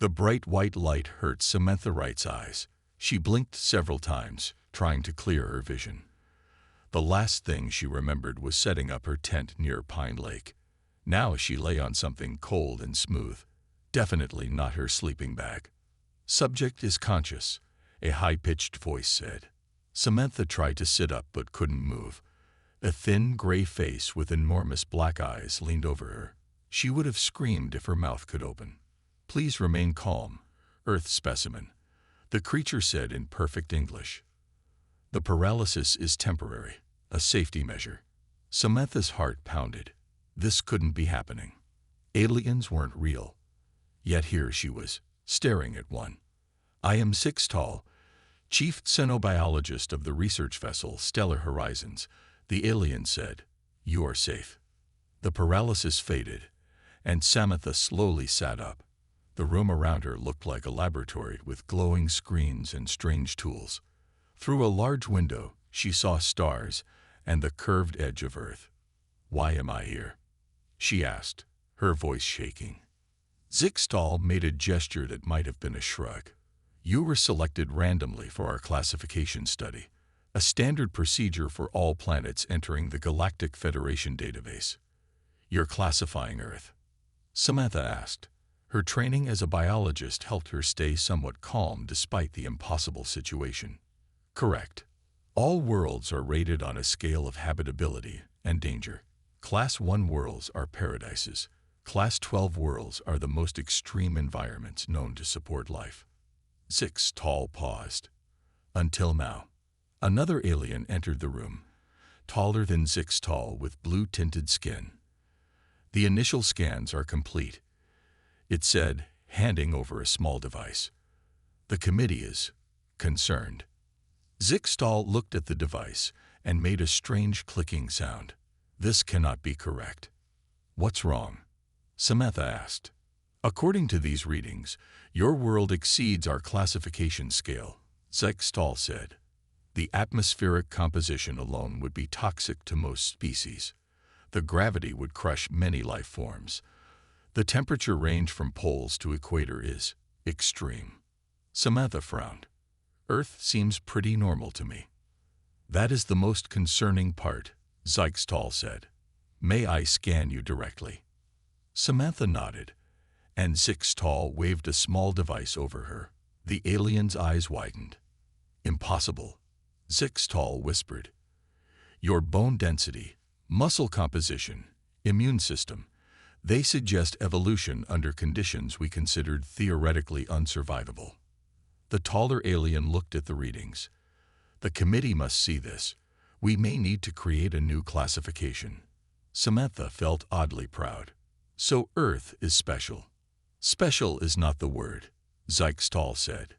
The bright white light hurt Samantha Wright's eyes. She blinked several times, trying to clear her vision. The last thing she remembered was setting up her tent near Pine Lake. Now she lay on something cold and smooth. Definitely not her sleeping bag. "Subject is conscious," a high-pitched voice said. Samantha tried to sit up but couldn't move. A thin, gray face with enormous black eyes leaned over her. She would have screamed if her mouth could open. "Please remain calm, Earth specimen," the creature said in perfect English. "The paralysis is temporary, a safety measure." Samantha's heart pounded. This couldn't be happening. Aliens weren't real. Yet here she was, staring at one. "I am 6 tall, chief xenobiologist of the research vessel Stellar Horizons," the alien said. "You are safe." The paralysis faded, and Samantha slowly sat up. The room around her looked like a laboratory with glowing screens and strange tools. Through a large window, she saw stars and the curved edge of Earth. "Why am I here?" she asked, her voice shaking. Zixtal made a gesture that might have been a shrug. "You were selected randomly for our classification study, a standard procedure for all planets entering the Galactic Federation database. You're classifying Earth?" Samantha asked. Her training as a biologist helped her stay somewhat calm despite the impossible situation. "Correct. All worlds are rated on a scale of habitability and danger. Class 1 worlds are paradises. Class 12 worlds are the most extreme environments known to support life." Zixtal paused. "Until now." Another alien entered the room, taller than Zixtal with blue-tinted skin. "The initial scans are complete," it said, handing over a small device. "The committee is concerned." Zixtal looked at the device and made a strange clicking sound. "This cannot be correct." "What's wrong?" Samantha asked. "According to these readings, your world exceeds our classification scale," Zixtal said. "The atmospheric composition alone would be toxic to most species. The gravity would crush many life forms. The temperature range from poles to equator is extreme." Samantha frowned. "Earth seems pretty normal to me." "That is the most concerning part," Zixtal said. "May I scan you directly?" Samantha nodded, and Zixtal waved a small device over her. The alien's eyes widened. "Impossible," Zixtal whispered. "Your bone density, muscle composition, immune system, they suggest evolution under conditions we considered theoretically unsurvivable." The taller alien looked at the readings. "The committee must see this. We may need to create a new classification." Samantha felt oddly proud. "So Earth is special." "Special is not the word," Zixtal said.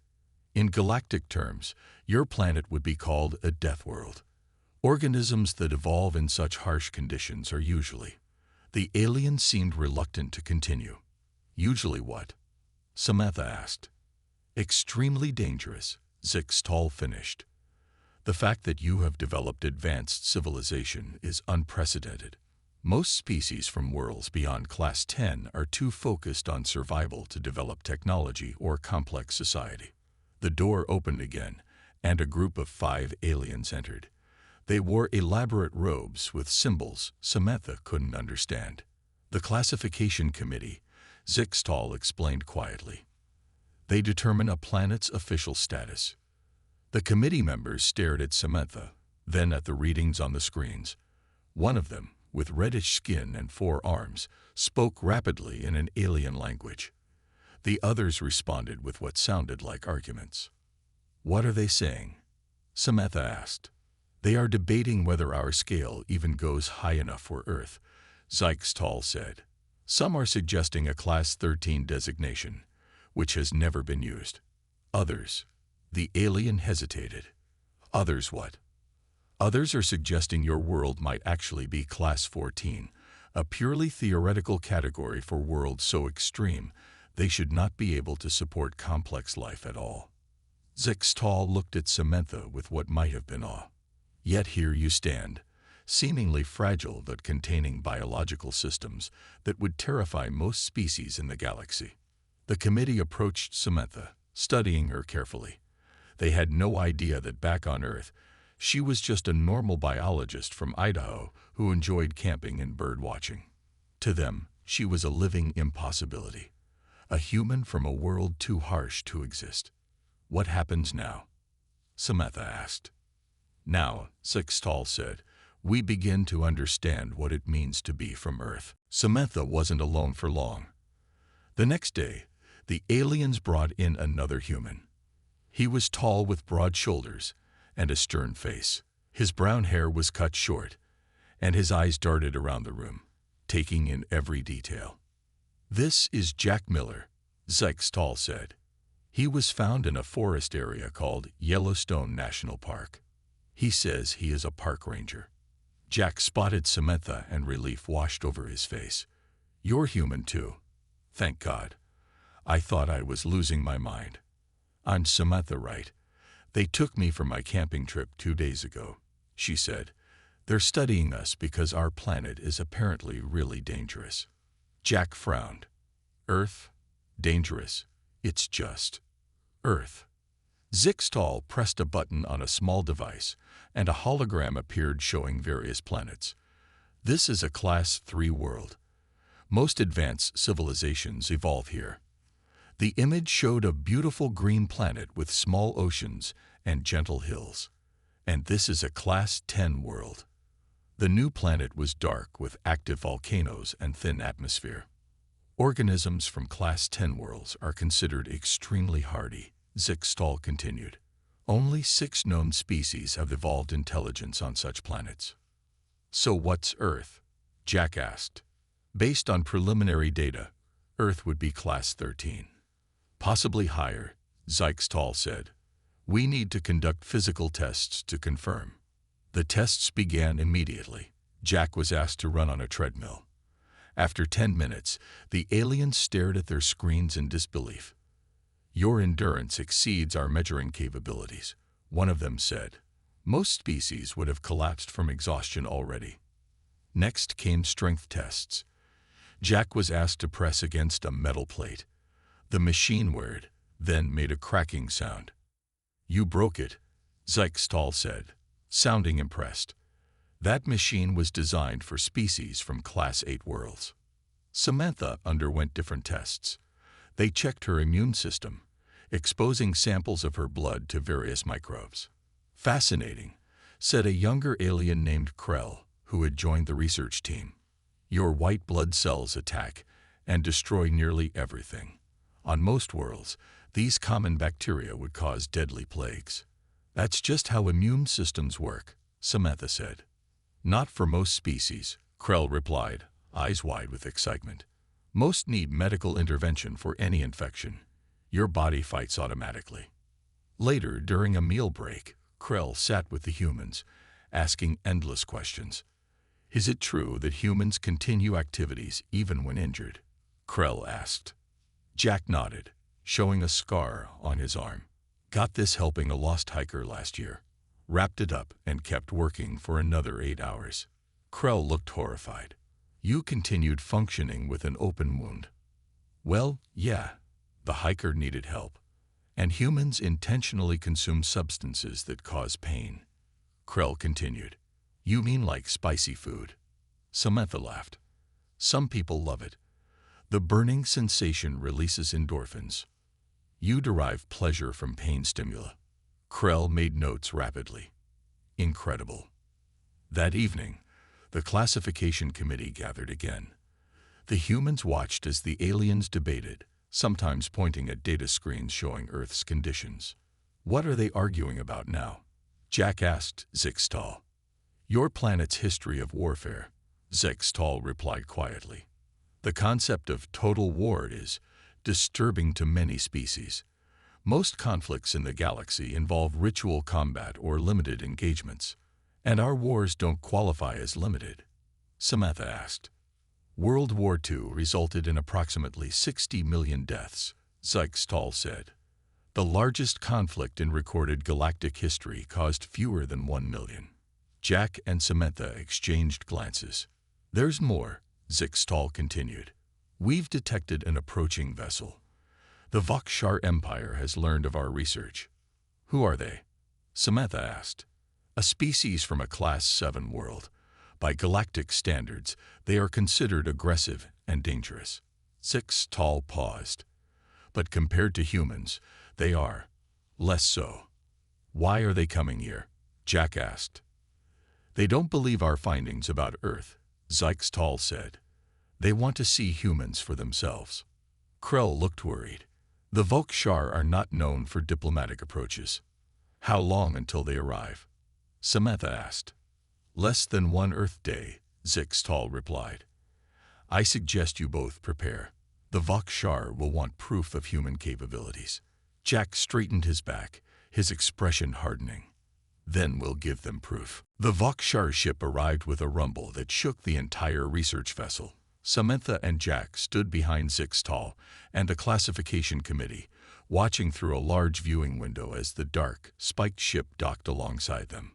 "In galactic terms, your planet would be called a Deathworld. Organisms that evolve in such harsh conditions are usually—" The alien seemed reluctant to continue. "Usually what?" Samantha asked. "Extremely dangerous," Zixtal finished. "The fact that you have developed advanced civilization is unprecedented. Most species from worlds beyond Class 10 are too focused on survival to develop technology or complex society." The door opened again, and a group of 5 aliens entered. They wore elaborate robes with symbols Samantha couldn't understand. "The classification committee," Zixtal explained quietly. "They determine a planet's official status." The committee members stared at Samantha, then at the readings on the screens. One of them, with reddish skin and 4 arms, spoke rapidly in an alien language. The others responded with what sounded like arguments. "What are they saying?" Samantha asked. "They are debating whether our scale even goes high enough for Earth," Zixtal said. "Some are suggesting a Class 13 designation, which has never been used. Others—" The alien hesitated. "Others what?" "Others are suggesting your world might actually be Class 14, a purely theoretical category for worlds so extreme they should not be able to support complex life at all." Zixtal looked at Samantha with what might have been awe. "Yet here you stand, seemingly fragile but containing biological systems that would terrify most species in the galaxy." The committee approached Samantha, studying her carefully. They had no idea that back on Earth, she was just a normal biologist from Idaho who enjoyed camping and bird watching. To them, she was a living impossibility, a human from a world too harsh to exist. "What happens now?" Samantha asked. "Now," Sixtall said, "we begin to understand what it means to be from Earth." Samantha wasn't alone for long. The next day, the aliens brought in another human. He was tall with broad shoulders and a stern face. His brown hair was cut short, and his eyes darted around the room, taking in every detail. "This is Jack Miller," Sixtall said. "He was found in a forest area called Yellowstone National Park. He says he is a park ranger." Jack spotted Samantha and relief washed over his face. "You're human too. Thank God. I thought I was losing my mind." "I'm Samantha, right? They took me for my camping trip 2 days ago," she said. "They're studying us because our planet is apparently really dangerous." Jack frowned. "Earth? Dangerous? It's just Earth." Sixtall pressed a button on a small device, and a hologram appeared showing various planets. "This is a Class 3 world. Most advanced civilizations evolve here." The image showed a beautiful green planet with small oceans and gentle hills. "And this is a Class 10 world." The new planet was dark with active volcanoes and thin atmosphere. "Organisms from Class 10 worlds are considered extremely hardy," Sixtall continued. "Only 6 known species have evolved intelligence on such planets." "So what's Earth?" Jack asked. "Based on preliminary data, Earth would be Class 13. Possibly higher," Sixtall said. "We need to conduct physical tests to confirm." The tests began immediately. Jack was asked to run on a treadmill. After 10 minutes, the aliens stared at their screens in disbelief. "Your endurance exceeds our measuring capabilities," one of them said. "Most species would have collapsed from exhaustion already." Next came strength tests. Jack was asked to press against a metal plate. The machine whirred, then made a cracking sound. "You broke it," Sixtall said, sounding impressed. That machine was designed for species from Class 8 worlds. Samantha underwent different tests. They checked her immune system, exposing samples of her blood to various microbes. "Fascinating," said a younger alien named Krell, who had joined the research team. "Your white blood cells attack and destroy nearly everything. On most worlds, these common bacteria would cause deadly plagues." "That's just how immune systems work," Samantha said. "Not for most species," Krell replied, eyes wide with excitement. "Most need medical intervention for any infection. Your body fights automatically." Later, during a meal break, Krell sat with the humans, asking endless questions. "Is it true that humans continue activities even when injured?" Krell asked. Jack nodded, showing a scar on his arm. "Got this helping a lost hiker last year. Wrapped it up and kept working for another 8 hours." Krell looked horrified. "You continued functioning with an open wound." "Well, yeah. The hiker needed help. And humans intentionally consume substances that cause pain." Krell continued. "You mean like spicy food?" Samantha laughed. "Some people love it. The burning sensation releases endorphins. You derive pleasure from pain stimuli." Krell made notes rapidly. "Incredible." That evening, the classification committee gathered again. The humans watched as the aliens debated, sometimes pointing at data screens showing Earth's conditions. "What are they arguing about now?" Jack asked Sixtall. "Your planet's history of warfare," Sixtall replied quietly. "The concept of total war is disturbing to many species. Most conflicts in the galaxy involve ritual combat or limited engagements, and our wars don't qualify as limited." Samantha asked. "World War II resulted in approximately 60 million deaths," Sixtall said. "The largest conflict in recorded galactic history caused fewer than 1 million. Jack and Samantha exchanged glances. "There's more," Sixtall continued. "We've detected an approaching vessel. The Vokshar Empire has learned of our research. Who are they? Samantha asked. A species from a Class 7 world. By galactic standards, they are considered aggressive and dangerous. Six Tall paused. But compared to humans, they are less so. Why are they coming here? Jack asked. They don't believe our findings about Earth, Sykes Tall said. They want to see humans for themselves. Krell looked worried. The Vokshar are not known for diplomatic approaches. How long until they arrive? Samantha asked. Less than 1 Earth day, Sykes Tall replied. I suggest you both prepare. The Vokshar will want proof of human capabilities. Jack straightened his back, his expression hardening. Then we'll give them proof. The Vokshar ship arrived with a rumble that shook the entire research vessel. Samantha and Jack stood behind Sykes Tall and a classification committee, watching through a large viewing window as the dark, spiked ship docked alongside them.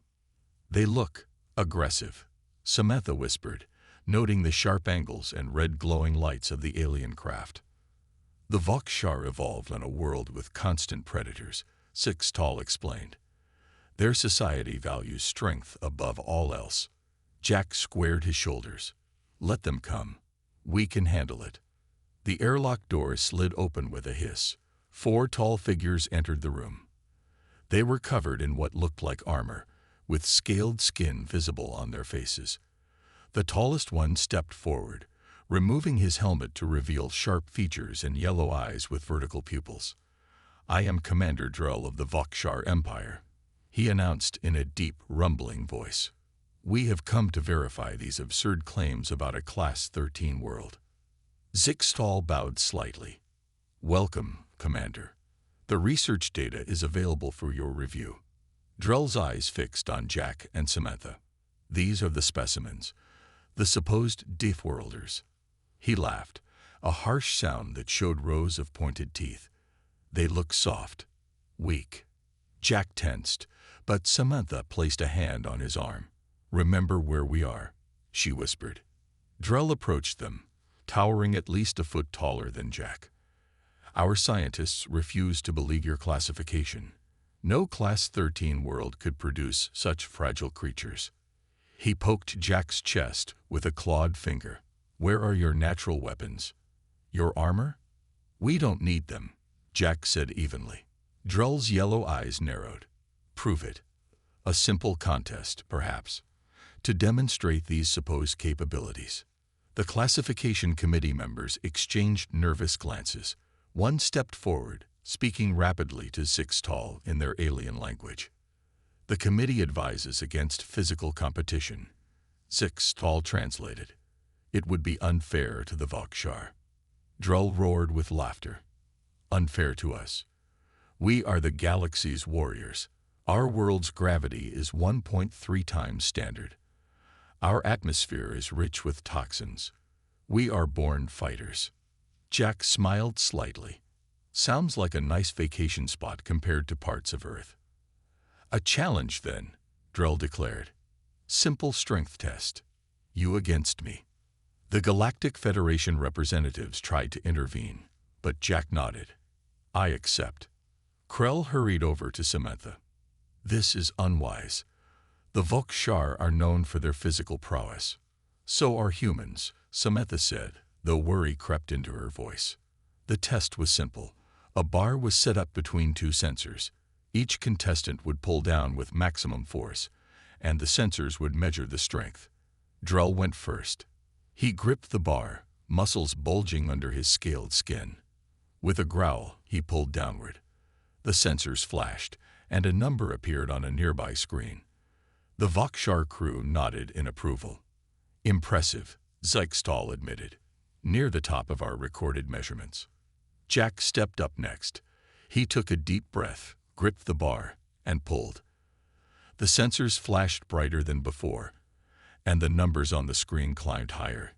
They look aggressive, Samantha whispered, noting the sharp angles and red glowing lights of the alien craft. The Vokshar evolved on a world with constant predators, Sykes Tall explained. Their society values strength above all else. Jack squared his shoulders. Let them come. We can handle it. The airlock door slid open with a hiss. 4 tall figures entered the room. They were covered in what looked like armor, with scaled skin visible on their faces. The tallest one stepped forward, removing his helmet to reveal sharp features and yellow eyes with vertical pupils. I am Commander Drell of the Vokshar Empire, he announced in a deep, rumbling voice. We have come to verify these absurd claims about a Class 13 world. Sykes Tall bowed slightly. Welcome, Commander. The research data is available for your review. Drell's eyes fixed on Jack and Samantha. These are the specimens, the supposed Deathworlders. He laughed, a harsh sound that showed rows of pointed teeth. They look soft, weak. Jack tensed, but Samantha placed a hand on his arm. Remember where we are, she whispered. Drell approached them, towering at least a foot taller than Jack. Our scientists refuse to believe your classification. No Class 13 world could produce such fragile creatures. He poked Jack's chest with a clawed finger. Where are your natural weapons? Your armor? We don't need them, Jack said evenly. Drell's yellow eyes narrowed. Prove it. A simple contest, perhaps, to demonstrate these supposed capabilities. The classification committee members exchanged nervous glances. One stepped forward, speaking rapidly to Sykes Tall in their alien language. The committee advises against physical competition. Sykes Tall translated. It would be unfair to the Vokshar. Drell roared with laughter. Unfair to us. We are the galaxy's warriors. Our world's gravity is 1.3 times standard. Our atmosphere is rich with toxins. We are born fighters. Jack smiled slightly. Sounds like a nice vacation spot compared to parts of Earth. A challenge, then, Drell declared. Simple strength test. You against me. The Galactic Federation representatives tried to intervene, but Jack nodded. I accept. Krell hurried over to Samantha. This is unwise. The Vokshar are known for their physical prowess. So are humans, Samantha said, though worry crept into her voice. The test was simple. A bar was set up between 2 sensors. Each contestant would pull down with maximum force, and the sensors would measure the strength. Drell went first. He gripped the bar, muscles bulging under his scaled skin. With a growl, he pulled downward. The sensors flashed, and a number appeared on a nearby screen. The Vokshar crew nodded in approval. Impressive, Sykes Tall admitted. Near the top of our recorded measurements. Jack stepped up next. He took a deep breath, gripped the bar, and pulled. The sensors flashed brighter than before, and the numbers on the screen climbed higher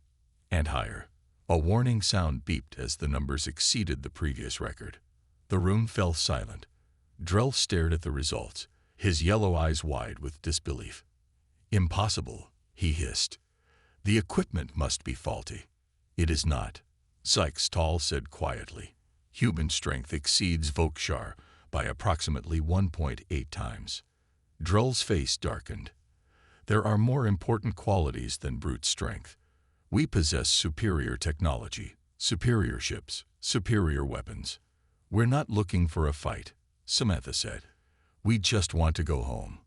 and higher. A warning sound beeped as the numbers exceeded the previous record. The room fell silent. Drell stared at the results, his yellow eyes wide with disbelief. Impossible, he hissed. The equipment must be faulty. It is not, Sykes Tall said quietly. Human strength exceeds Volkshar by approximately 1.8 times. Drull's face darkened. There are more important qualities than brute strength. We possess superior technology, superior ships, superior weapons. We're not looking for a fight, Samantha said. We just want to go home.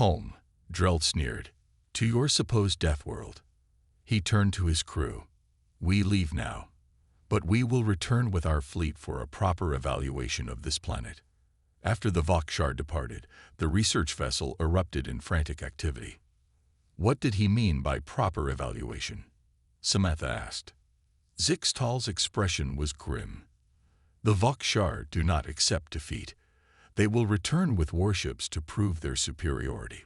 Home, Drull sneered. To your supposed Deathworld. He turned to his crew. We leave now. But we will return with our fleet for a proper evaluation of this planet. After the Volkshar departed, the research vessel erupted in frantic activity. What did he mean by proper evaluation? Samantha asked. Zixtal's expression was grim. The Volkshar do not accept defeat. They will return with warships to prove their superiority.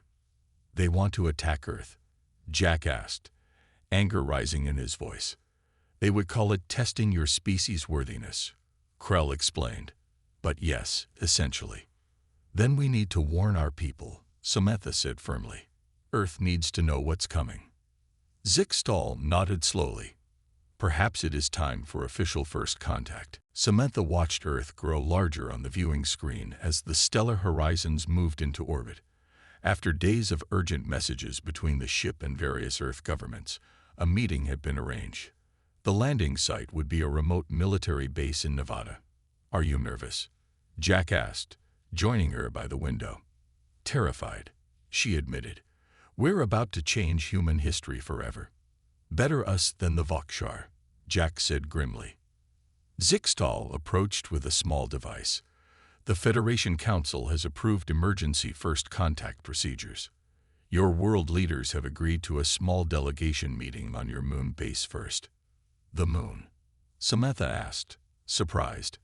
They want to attack Earth? Jack asked, anger rising in his voice. They would call it testing your species' worthiness, Krell explained. But yes, essentially. Then we need to warn our people, Samantha said firmly. Earth needs to know what's coming. Zixtal nodded slowly. Perhaps it is time for official first contact. Samantha watched Earth grow larger on the viewing screen as the stellar horizons moved into orbit. After days of urgent messages between the ship and various Earth governments, a meeting had been arranged. The landing site would be a remote military base in Nevada. Are you nervous? Jack asked, joining her by the window. Terrified, she admitted. We're about to change human history forever. Better us than the Volkshar, Jack said grimly. Zixtal approached with a small device. The Federation Council has approved emergency first contact procedures. Your world leaders have agreed to a small delegation meeting on your moon base first. The moon? Samantha asked, surprised.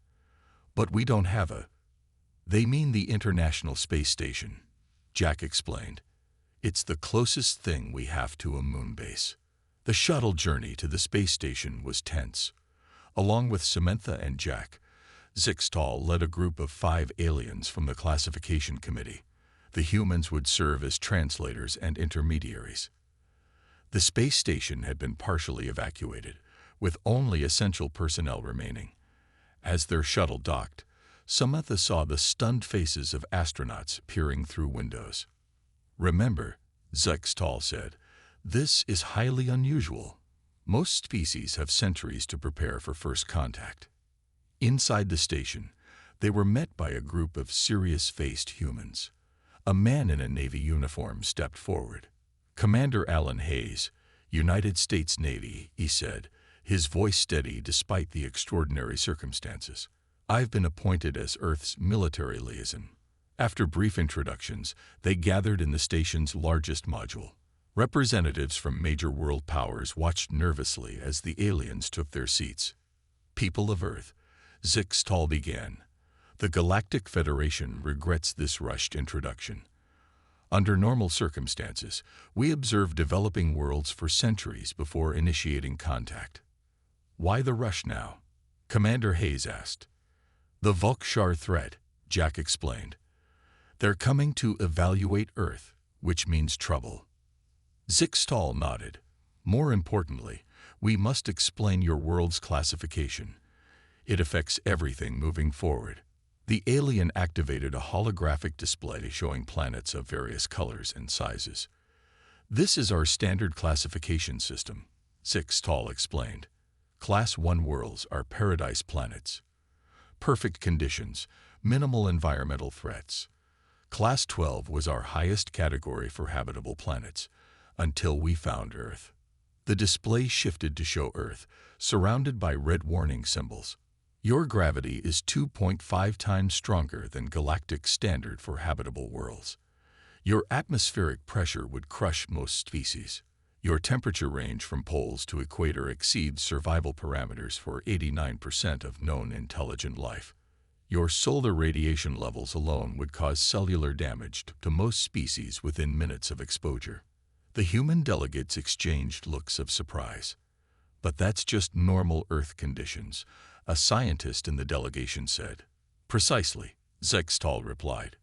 But we don't have a... They mean the International Space Station, Jack explained. It's the closest thing we have to a moon base. The shuttle journey to the space station was tense. Along with Samantha and Jack, Zixtal led a group of 5 aliens from the classification committee. The humans would serve as translators and intermediaries. The space station had been partially evacuated, with only essential personnel remaining. As their shuttle docked, Samantha saw the stunned faces of astronauts peering through windows. Remember, Zixtal said, this is highly unusual. Most species have centuries to prepare for first contact. Inside the station, they were met by a group of serious-faced humans. A man in a Navy uniform stepped forward. Commander Alan Hayes, United States Navy, he said, his voice steady despite the extraordinary circumstances. I've been appointed as Earth's military liaison. After brief introductions, they gathered in the station's largest module. Representatives from major world powers watched nervously as the aliens took their seats. People of Earth, Zixtal began. The Galactic Federation regrets this rushed introduction. Under normal circumstances, we observe developing worlds for centuries before initiating contact. Why the rush now? Commander Hayes asked. The Volkshar threat, Jack explained. They're coming to evaluate Earth, which means trouble. Zixtal nodded. More importantly, we must explain your world's classification. It affects everything moving forward. The alien activated a holographic display showing planets of various colors and sizes. This is our standard classification system, Zixtal explained. Class 1 worlds are paradise planets. Perfect conditions, minimal environmental threats. Class 12 was our highest category for habitable planets, until we found Earth. The display shifted to show Earth, surrounded by red warning symbols. Your gravity is 2.5 times stronger than galactic standard for habitable worlds. Your atmospheric pressure would crush most species. Your temperature range from poles to equator exceeds survival parameters for 89% of known intelligent life. Your solar radiation levels alone would cause cellular damage to most species within minutes of exposure. The human delegates exchanged looks of surprise. But that's just normal Earth conditions, a scientist in the delegation said. Precisely, Zixtal replied.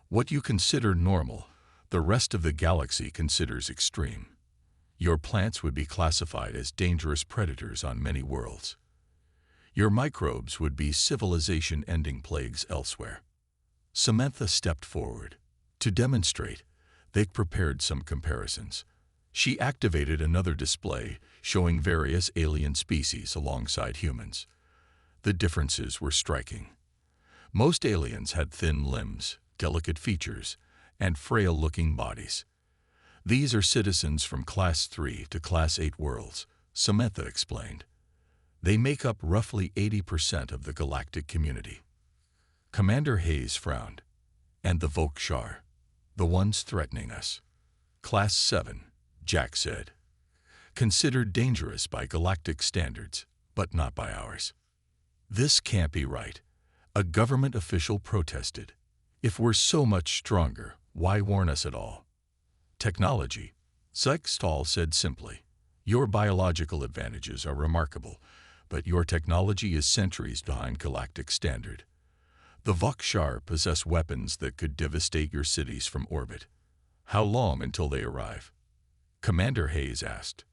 What you consider normal, the rest of the galaxy considers extreme. Your plants would be classified as dangerous predators on many worlds. Your microbes would be civilization-ending plagues elsewhere. Samantha stepped forward. To demonstrate, they prepared some comparisons. She activated another display showing various alien species alongside humans. The differences were striking. Most aliens had thin limbs, delicate features, and frail-looking bodies. These are citizens from Class 3 to Class 8 worlds, Samantha explained. They make up roughly 80% of the galactic community. Commander Hayes frowned. And the Volkshar, the ones threatening us. Class 7, Jack said. Considered dangerous by galactic standards, but not by ours. This can't be right. A government official protested. If we're so much stronger, why warn us at all? Technology, Sykes-Stahl said simply. Your biological advantages are remarkable, but your technology is centuries behind galactic standard. The Volkshar possess weapons that could devastate your cities from orbit. How long until they arrive? Commander Hayes asked.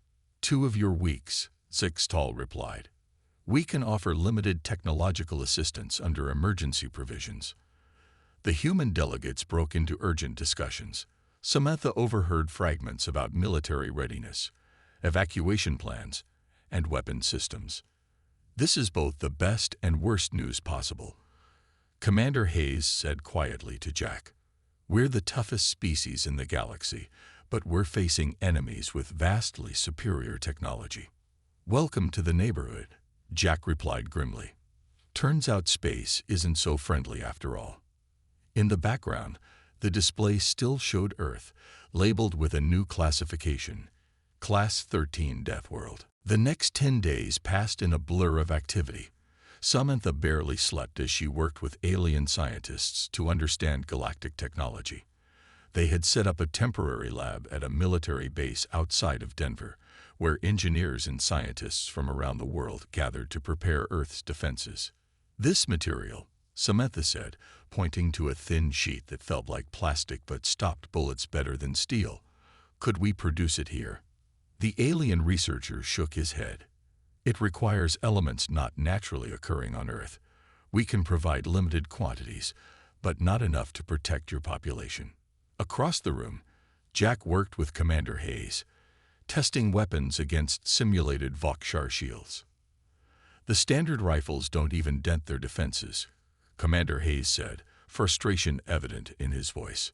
2 of your weeks, Sykes-Stahl replied. We can offer limited technological assistance under emergency provisions. The human delegates broke into urgent discussions. Samantha overheard fragments about military readiness, evacuation plans, and weapon systems. This is both the best and worst news possible. Commander Hayes said quietly to Jack, we're the toughest species in the galaxy, but we're facing enemies with vastly superior technology. Welcome to the neighborhood, Jack replied grimly. Turns out space isn't so friendly after all. In the background, the display still showed Earth, labeled with a new classification, Class 13 Deathworld. The next 10 days passed in a blur of activity. Samantha barely slept as she worked with alien scientists to understand galactic technology. They had set up a temporary lab at a military base outside of Denver, where engineers and scientists from around the world gathered to prepare Earth's defenses. This material, Samantha said, pointing to a thin sheet that felt like plastic but stopped bullets better than steel. Could we produce it here? The alien researcher shook his head. It requires elements not naturally occurring on Earth. We can provide limited quantities, but not enough to protect your population. Across the room, Jack worked with Commander Hayes, testing weapons against simulated Volkshar shields. The standard rifles don't even dent their defenses, Commander Hayes said, frustration evident in his voice.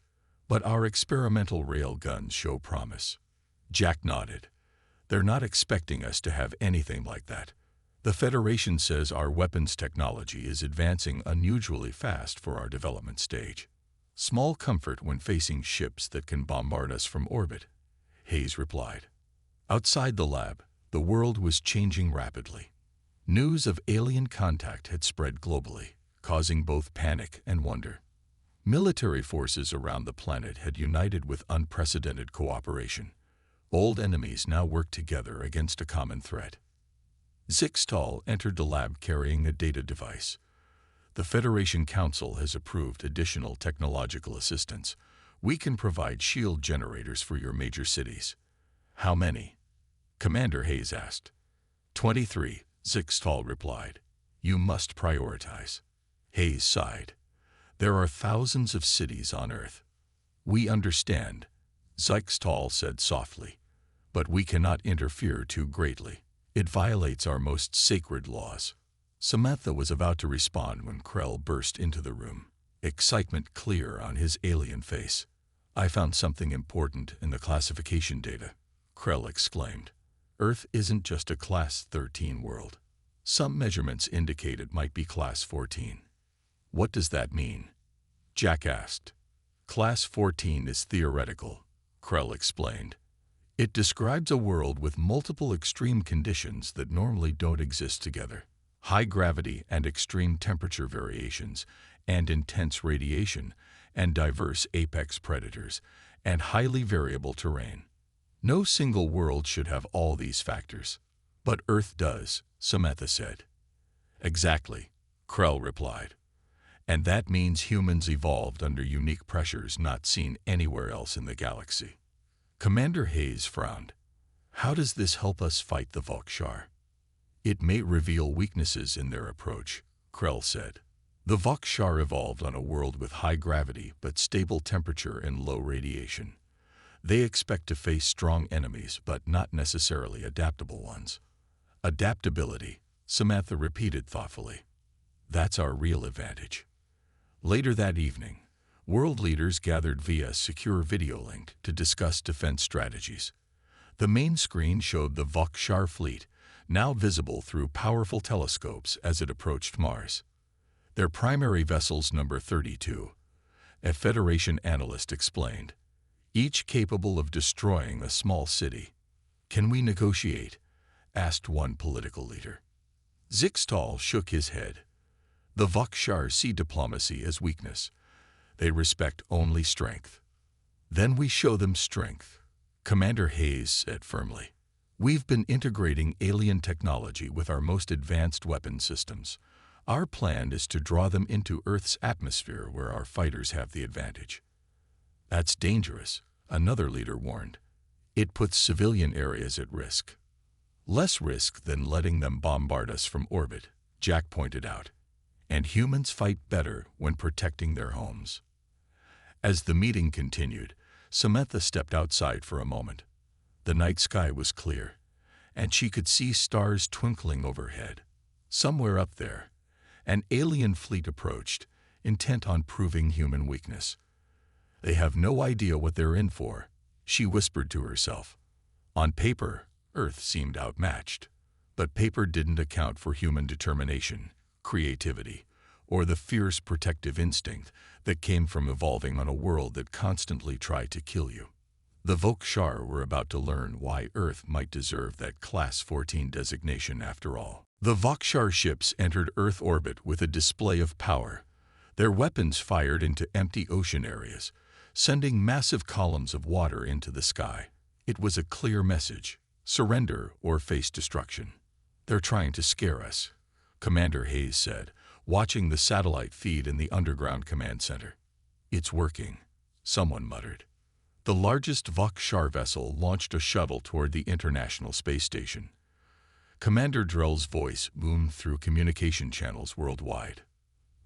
But our experimental rail guns show promise. Jack nodded. They're not expecting us to have anything like that. The Federation says our weapons technology is advancing unusually fast for our development stage. Small comfort when facing ships that can bombard us from orbit, Hayes replied. Outside the lab, the world was changing rapidly. News of alien contact had spread globally, causing both panic and wonder. Military forces around the planet had united with unprecedented cooperation. Old enemies now worked together against a common threat. Sykes-Stahl entered the lab carrying a data device. The Federation Council has approved additional technological assistance. We can provide shield generators for your major cities. How many? Commander Hayes asked. 23, Sykes-Stahl replied. You must prioritize. Hayes sighed. There are thousands of cities on Earth. We understand, Sykes-Stahl said softly, but we cannot interfere too greatly. It violates our most sacred laws. Samantha was about to respond when Krell burst into the room, excitement clear on his alien face. I found something important in the classification data, Krell exclaimed. Earth isn't just a Class 13 world. Some measurements indicate it might be Class 14. What does that mean? Jack asked. Class 14 is theoretical, Krell explained. It describes a world with multiple extreme conditions that normally don't exist together. High gravity and extreme temperature variations, and intense radiation, and diverse apex predators, and highly variable terrain. No single world should have all these factors. But Earth does, Samantha said. Exactly, Krell replied. And that means humans evolved under unique pressures not seen anywhere else in the galaxy. Commander Hayes frowned. How does this help us fight the Volkshar? It may reveal weaknesses in their approach, Krell said. The Vokshar evolved on a world with high gravity but stable temperature and low radiation. They expect to face strong enemies but not necessarily adaptable ones. Adaptability, Samantha repeated thoughtfully. That's our real advantage. Later that evening, world leaders gathered via secure video link to discuss defense strategies. The main screen showed the Vokshar fleet, now visible through powerful telescopes as it approached Mars. Their primary vessels number 32, a Federation analyst explained, each capable of destroying a small city. Can we negotiate? Asked one political leader. Zixtal shook his head. The Vokshar see diplomacy as weakness. They respect only strength. Then we show them strength, Commander Hayes said firmly. We've been integrating alien technology with our most advanced weapon systems. Our plan is to draw them into Earth's atmosphere where our fighters have the advantage. That's dangerous, another leader warned. It puts civilian areas at risk. Less risk than letting them bombard us from orbit, Jack pointed out. And humans fight better when protecting their homes. As the meeting continued, Samantha stepped outside for a moment. The night sky was clear, and she could see stars twinkling overhead. Somewhere up there, an alien fleet approached, intent on proving human weakness. They have no idea what they're in for, she whispered to herself. On paper, Earth seemed outmatched, but paper didn't account for human determination, creativity, or the fierce protective instinct that came from evolving on a world that constantly tried to kill you. The Vokshar were about to learn why Earth might deserve that Class 14 designation after all. The Vokshar ships entered Earth orbit with a display of power. Their weapons fired into empty ocean areas, sending massive columns of water into the sky. It was a clear message: surrender or face destruction. They're trying to scare us, Commander Hayes said, watching the satellite feed in the underground command center. It's working, someone muttered. The largest Vokshar vessel launched a shuttle toward the International Space Station. Commander Drell's voice boomed through communication channels worldwide.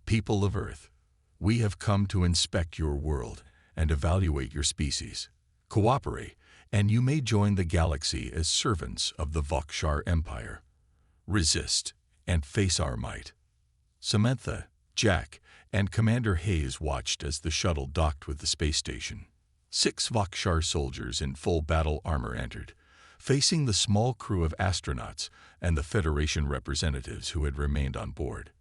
People of Earth, we have come to inspect your world and evaluate your species. Cooperate, and you may join the galaxy as servants of the Vokshar Empire. Resist and face our might. Samantha, Jack, and Commander Hayes watched as the shuttle docked with the space station. 6 Vokshar soldiers in full battle armor entered, facing the small crew of astronauts and the Federation representatives who had remained on board.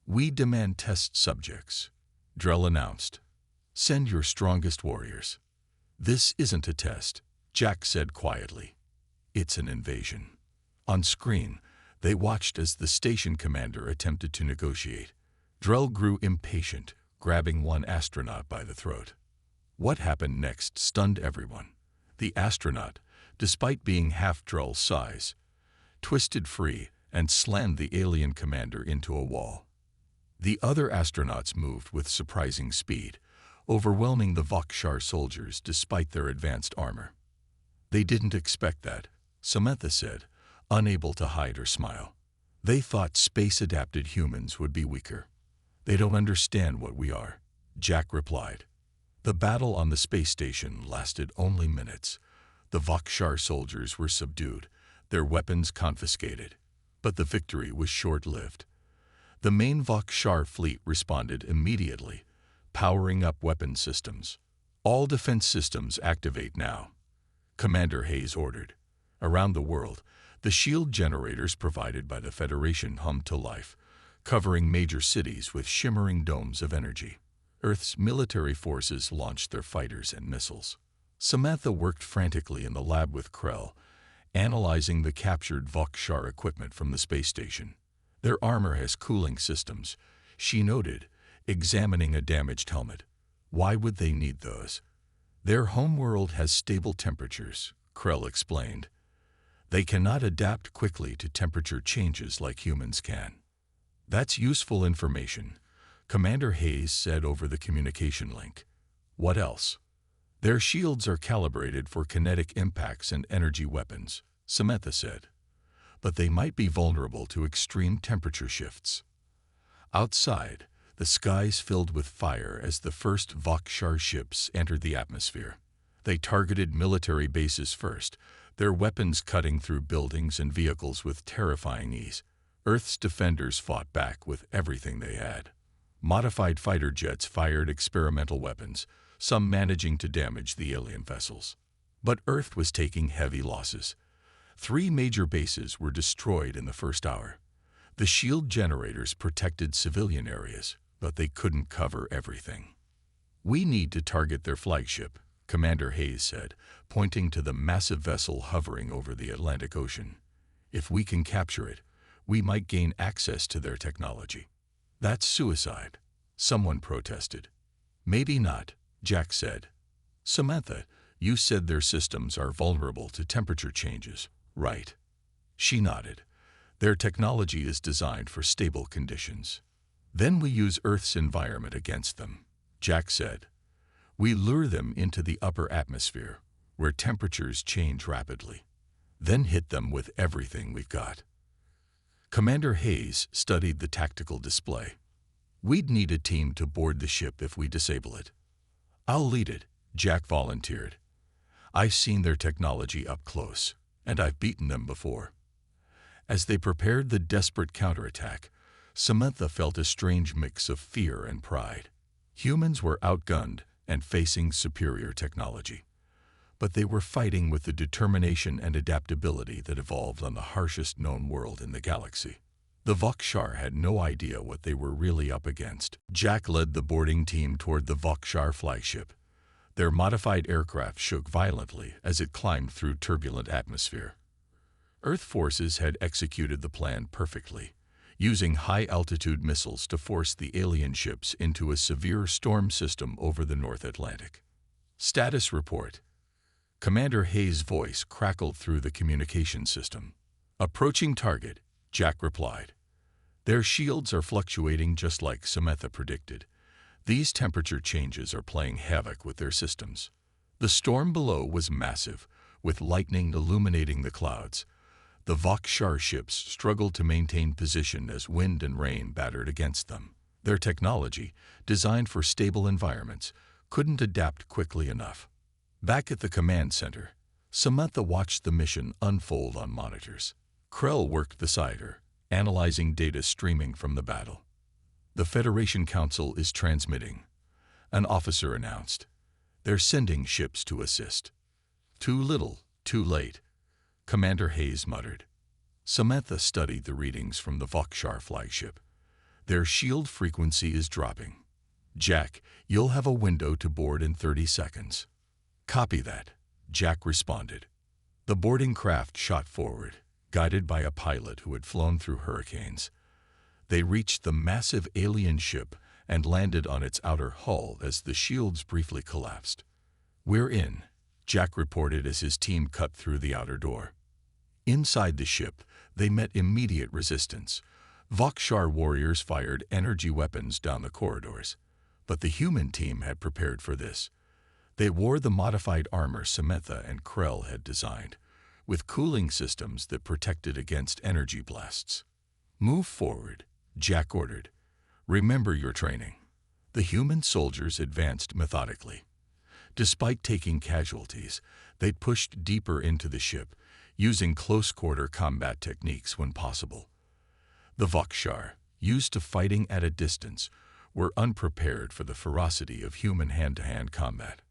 We demand test subjects, Drell announced. Send your strongest warriors. This isn't a test, Jack said quietly. It's an invasion. On screen, they watched as the station commander attempted to negotiate. Drell grew impatient, grabbing one astronaut by the throat. What happened next stunned everyone. The astronaut, despite being half Drell's size, twisted free and slammed the alien commander into a wall. The other astronauts moved with surprising speed, overwhelming the Vokshar soldiers despite their advanced armor. They didn't expect that, Samantha said, unable to hide her smile. They thought space-adapted humans would be weaker. They don't understand what we are, Jack replied. The battle on the space station lasted only minutes. The Vokshar soldiers were subdued, their weapons confiscated, but the victory was short-lived. The main Vokshar fleet responded immediately, powering up weapon systems. All defense systems activate now, Commander Hayes ordered. Around the world, the shield generators provided by the Federation hummed to life, covering major cities with shimmering domes of energy. Earth's military forces launched their fighters and missiles. Samantha worked frantically in the lab with Krell, analyzing the captured Vokshar equipment from the space station. Their armor has cooling systems, she noted, examining a damaged helmet. Why would they need those? Their homeworld has stable temperatures, Krell explained. They cannot adapt quickly to temperature changes like humans can. That's useful information, Commander Hayes said over the communication link. What else? Their shields are calibrated for kinetic impacts and energy weapons, Samantha said. but they might be vulnerable to extreme temperature shifts. Outside, the skies filled with fire as the first Vakshar ships entered the atmosphere. They targeted military bases first, their weapons cutting through buildings and vehicles with terrifying ease. Earth's defenders fought back with everything they had. Modified fighter jets fired experimental weapons, some managing to damage the alien vessels. But Earth was taking heavy losses. 3 major bases were destroyed in the first hour. The shield generators protected civilian areas, but they couldn't cover everything. "We need to target their flagship," Commander Hayes said, pointing to the massive vessel hovering over the Atlantic Ocean. "If we can capture it, we might gain access to their technology." "That's suicide," someone protested. "Maybe not," Jack said. "Samantha, you said their systems are vulnerable to temperature changes, right?" She nodded. "Their technology is designed for stable conditions." "Then we use Earth's environment against them," Jack said. "We lure them into the upper atmosphere, where temperatures change rapidly, then hit them with everything we've got." Commander Hayes studied the tactical display. "We'd need a team to board the ship if we disable it." "I'll lead it," Jack volunteered. "I've seen their technology up close, and I've beaten them before." As they prepared the desperate counterattack, Samantha felt a strange mix of fear and pride. Humans were outgunned and facing superior technology, but they were fighting with the determination and adaptability that evolved on the harshest known world in the galaxy. The Vakshar had no idea what they were really up against. Jack led the boarding team toward the Vakshar flagship. Their modified aircraft shook violently as it climbed through turbulent atmosphere. Earth forces had executed the plan perfectly, using high-altitude missiles to force the alien ships into a severe storm system over the North Atlantic. "Status report." Commander Hayes' voice crackled through the communication system. "Approaching target," Jack replied. "Their shields are fluctuating just like Samantha predicted. These temperature changes are playing havoc with their systems." The storm below was massive, with lightning illuminating the clouds. The Vakshar ships struggled to maintain position as wind and rain battered against them. Their technology, designed for stable environments, couldn't adapt quickly enough. Back at the command center, Samantha watched the mission unfold on monitors. Krell worked beside her, analyzing data streaming from the battle. "The Federation Council is transmitting," an officer announced. "They're sending ships to assist." "Too little, too late," Commander Hayes muttered. Samantha studied the readings from the Vakshar flagship. "Their shield frequency is dropping. Jack, you'll have a window to board in 30 seconds. "Copy that," Jack responded. The boarding craft shot forward, guided by a pilot who had flown through hurricanes. They reached the massive alien ship and landed on its outer hull as the shields briefly collapsed. "We're in," Jack reported as his team cut through the outer door. Inside the ship, they met immediate resistance. Vakshar warriors fired energy weapons down the corridors, but the human team had prepared for this. They wore the modified armor Samantha and Krell had designed, with cooling systems that protected against energy blasts. "Move forward," Jack ordered. "Remember your training." The human soldiers advanced methodically. Despite taking casualties, they pushed deeper into the ship, using close-quarter combat techniques when possible. The Vakshar, used to fighting at a distance, were unprepared for the ferocity of human hand-to-hand combat.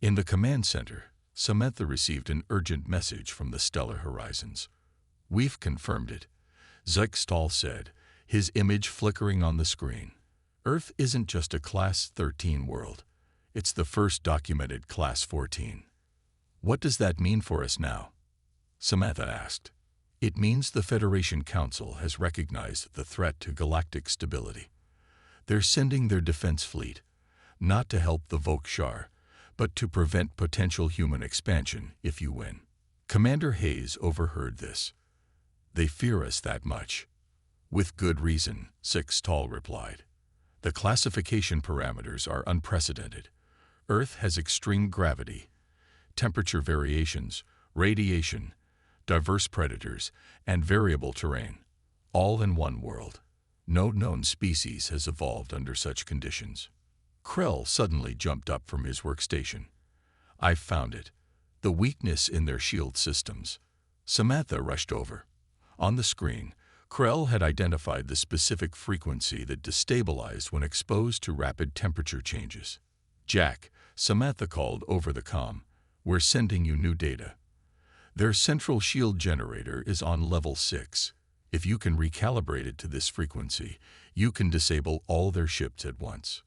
In the command center, Samantha received an urgent message from the stellar horizons. "We've confirmed it," Zextal said, his image flickering on the screen. "Earth isn't just a Class 13 world. It's the first documented Class 14. "What does that mean for us now?" Samantha asked. "It means the Federation Council has recognized the threat to galactic stability. They're sending their defense fleet, not to help the Vakshar, but to prevent potential human expansion if you win." Commander Hayes overheard this. "They fear us that much." "With good reason," Zextal replied. "The classification parameters are unprecedented. Earth has extreme gravity, temperature variations, radiation, diverse predators, and variable terrain, all in one world. No known species has evolved under such conditions. Krell suddenly jumped up from his workstation. "I've found it. The weakness in their shield systems." Samantha rushed over. On the screen, Krell had identified the specific frequency that destabilized when exposed to rapid temperature changes. "Jack," Samantha called over the comm, "we're sending you new data. Their central shield generator is on level 6. If you can recalibrate it to this frequency, you can disable all their ships at once."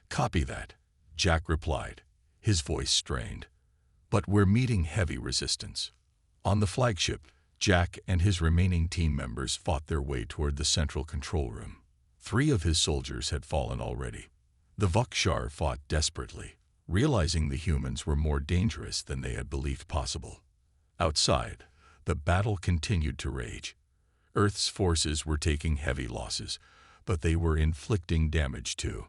"Copy that," Jack replied, his voice strained. "But we're meeting heavy resistance." On the flagship, Jack and his remaining team members fought their way toward the central control room. 3 of his soldiers had fallen already. The Vokshar fought desperately, realizing the humans were more dangerous than they had believed possible. Outside, the battle continued to rage. Earth's forces were taking heavy losses, but they were inflicting damage too.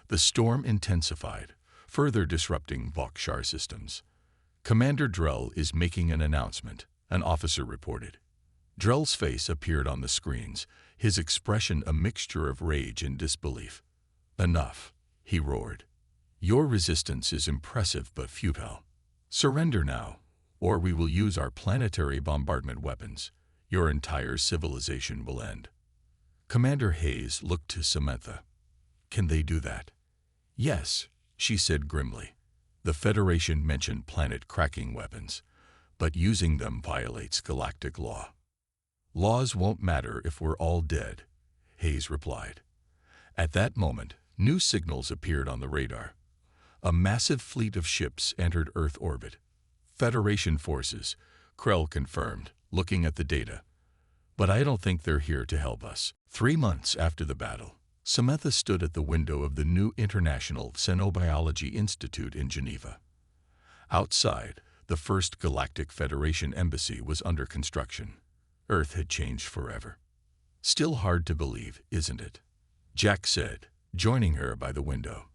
The storm intensified, further disrupting Vokshar systems. "Commander Drell is making an announcement," an officer reported. Drell's face appeared on the screens, his expression a mixture of rage and disbelief. "Enough," he roared. "Your resistance is impressive but futile. Surrender now, or we will use our planetary bombardment weapons. Your entire civilization will end." Commander Hayes looked to Samantha. "Can they do that?" "Yes," she said grimly. "The Federation mentioned planet-cracking weapons, but using them violates galactic law." "Laws won't matter if we're all dead," Hayes replied. At that moment, new signals appeared on the radar. A massive fleet of ships entered Earth orbit. "Federation forces," Krell confirmed, looking at the data. "But I don't think they're here to help us." 3 months after the battle, Samantha stood at the window of the new International Xenobiology Institute in Geneva. Outside, the first Galactic Federation embassy was under construction. Earth had changed forever. "Still hard to believe, isn't it?" Jack said, joining her by the window.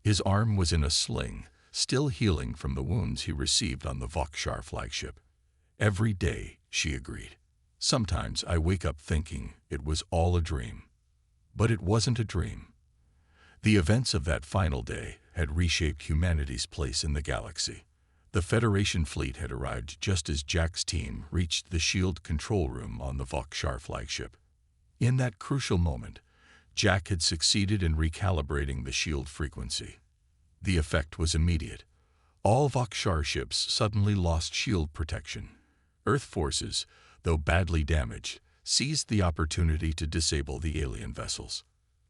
His arm was in a sling, still healing from the wounds he received on the Vokshar flagship. "Every day," she agreed. "Sometimes I wake up thinking it was all a dream." But it wasn't a dream. The events of that final day had reshaped humanity's place in the galaxy. The Federation fleet had arrived just as Jack's team reached the shield control room on the Vokshar flagship. In that crucial moment, Jack had succeeded in recalibrating the shield frequency. The effect was immediate. All Vokshar ships suddenly lost shield protection. Earth forces, though badly damaged, seized the opportunity to disable the alien vessels.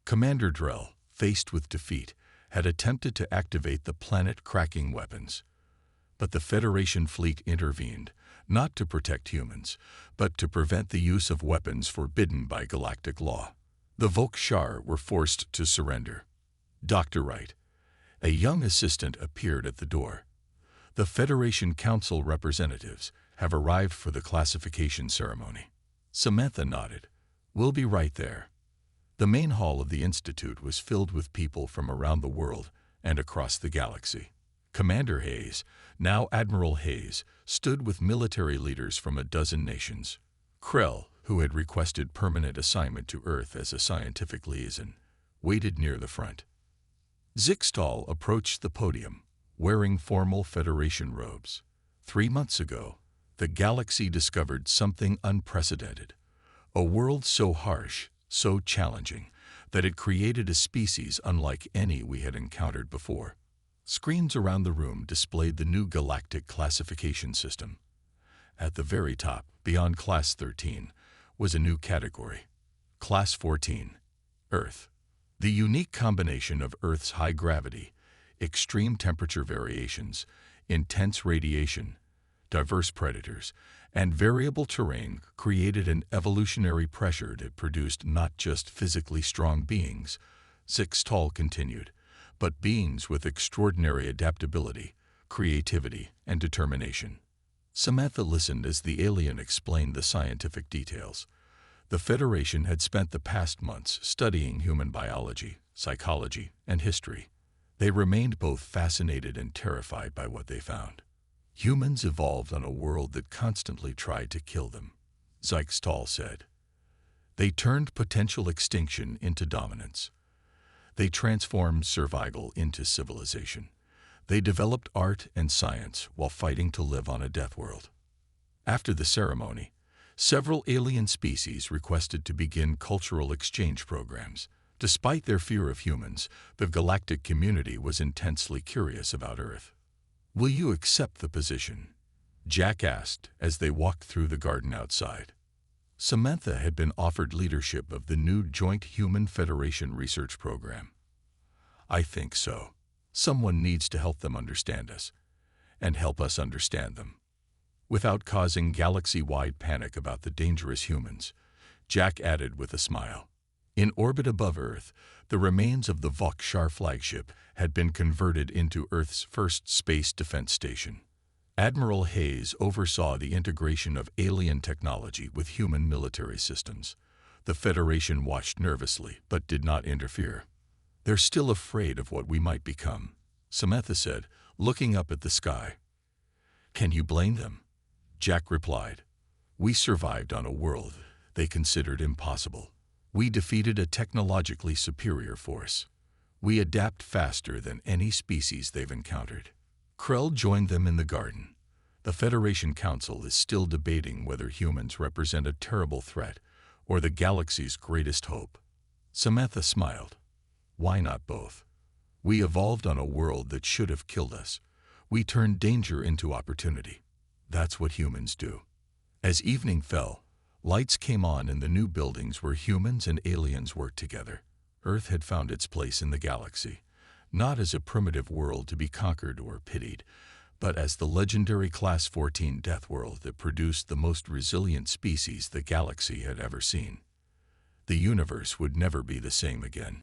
Commander Drell, faced with defeat, had attempted to activate the planet-cracking weapons. But the Federation fleet intervened, not to protect humans, but to prevent the use of weapons forbidden by galactic law. The Vokshar were forced to surrender. "Dr. Wright," a young assistant appeared at the door. "The Federation Council representatives have arrived for the classification ceremony." Samantha nodded. "We'll be right there." The main hall of the Institute was filled with people from around the world and across the galaxy. Commander Hayes, now Admiral Hayes, stood with military leaders from a dozen nations. Krell, who had requested permanent assignment to Earth as a scientific liaison, waited near the front. Zixtal approached the podium, wearing formal Federation robes. 3 months ago, the galaxy discovered something unprecedented. A world so harsh, so challenging, that it created a species unlike any we had encountered before. Screens around the room displayed the new galactic classification system. At the very top, beyond Class 13, was a new category. Class 14, Earth. The unique combination of Earth's high gravity, extreme temperature variations, intense radiation, diverse predators, and variable terrain created an evolutionary pressure that produced not just physically strong beings, Zixtal continued, but beings with extraordinary adaptability, creativity, and determination. Samantha listened as the alien explained the scientific details. The Federation had spent the past months studying human biology, psychology, and history. They remained both fascinated and terrified by what they found. Humans evolved on a world that constantly tried to kill them, Zyxtal said. They turned potential extinction into dominance. They transformed survival into civilization. They developed art and science while fighting to live on a death world. After the ceremony, several alien species requested to begin cultural exchange programs. Despite their fear of humans, the galactic community was intensely curious about Earth. "Will you accept the position?" Jack asked as they walked through the garden outside. Samantha had been offered leadership of the new Joint Human Federation research program. "I think so. Someone needs to help them understand us, and help us understand them." Without causing galaxy-wide panic about the dangerous humans, Jack added with a smile. In orbit above Earth, the remains of the Vokshar flagship had been converted into Earth's first space defense station. Admiral Hayes oversaw the integration of alien technology with human military systems. The Federation watched nervously, but did not interfere. "They're still afraid of what we might become," Samantha said, looking up at the sky. "Can you blame them?" Jack replied. "We survived on a world they considered impossible. We defeated a technologically superior force. We adapt faster than any species they've encountered." Krell joined them in the garden. The Federation Council is still debating whether humans represent a terrible threat or the galaxy's greatest hope. Samantha smiled. "Why not both? We evolved on a world that should have killed us. We turned danger into opportunity. That's what humans do." As evening fell, lights came on in the new buildings where humans and aliens worked together. Earth had found its place in the galaxy, not as a primitive world to be conquered or pitied, but as the legendary Class 14 Deathworld that produced the most resilient species the galaxy had ever seen. The universe would never be the same again.